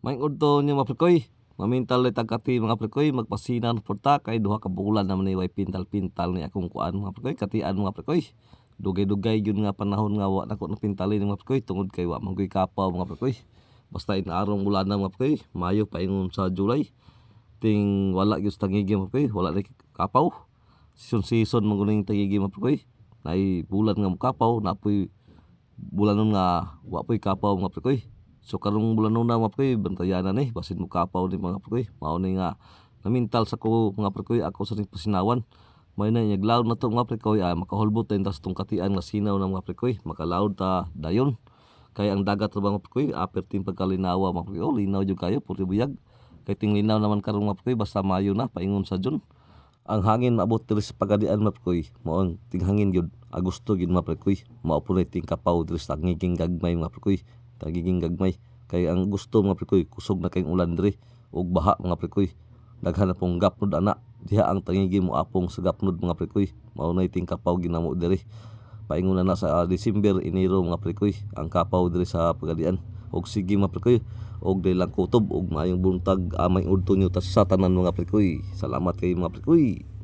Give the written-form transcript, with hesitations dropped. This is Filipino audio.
May udto niyo mga prekoy. Mamintal ni tagkati mga prekoy magpasinan porta kay duha ka bulan naman ni way pintal-pintal ni akong kuan mga prekoy katian mga prekoy. Dugay-dugay yun nga panahon nga wa nako na pintalin mga prekoy tungod kay wa man koy kapaw mga prekoy. Basta inaarong bulan na mga prekoy, Mayo paingon sa July. Ting wala gyud tangigi mga prekoy, wala na kapaw. Season man guning tangigi mga prekoy. Nay bulan nga mokapaw napoy bulanon nga wa poy kapaw mga prekoy. So karong bulan na mga prekoy bantayan na ni basin mo kapaw ni mga prekoy. Mao ni nga namintal sa ko mga prekoy ako sa ning pasinawan. May na nyaglaod na to mga prekoy makahulbot tayo tas tong katian nga sinaw ng mga prekoy makalaod ta dayon. Kaya ang dagat ra mga prekoy aperting pagkalinawa mga prekoy. Oh, linaw jud kayo puri buyag. Kay ting linaw naman karon mga prekoy basta Mayo na paingon sa June. Ang hangin maabot diri sa pagadian mga prekoy. Mao ang tinghangin gyud Agosto gyud mga prekoy. Mao po ting kapaw diri sa tagiging gagmay mga prekoy. Tagiging gagmay kay ang gusto mga prekoy kusog na kayong ulan diri ug baha mga prekoy. Daghan na pong gapnod ana diha ang tangigi mo apong sa gapnod mga prekoy. Mao nay ting kapaw ginamo diri. Paingon na sa December, Enero mga prekoy ang kapaw diri sa pagadian. Og sige mga prekoy og dili lang kutob og maayong buntag amay udto nyo ta sa tanan mga prekoy. Salamat kay mga prekoy.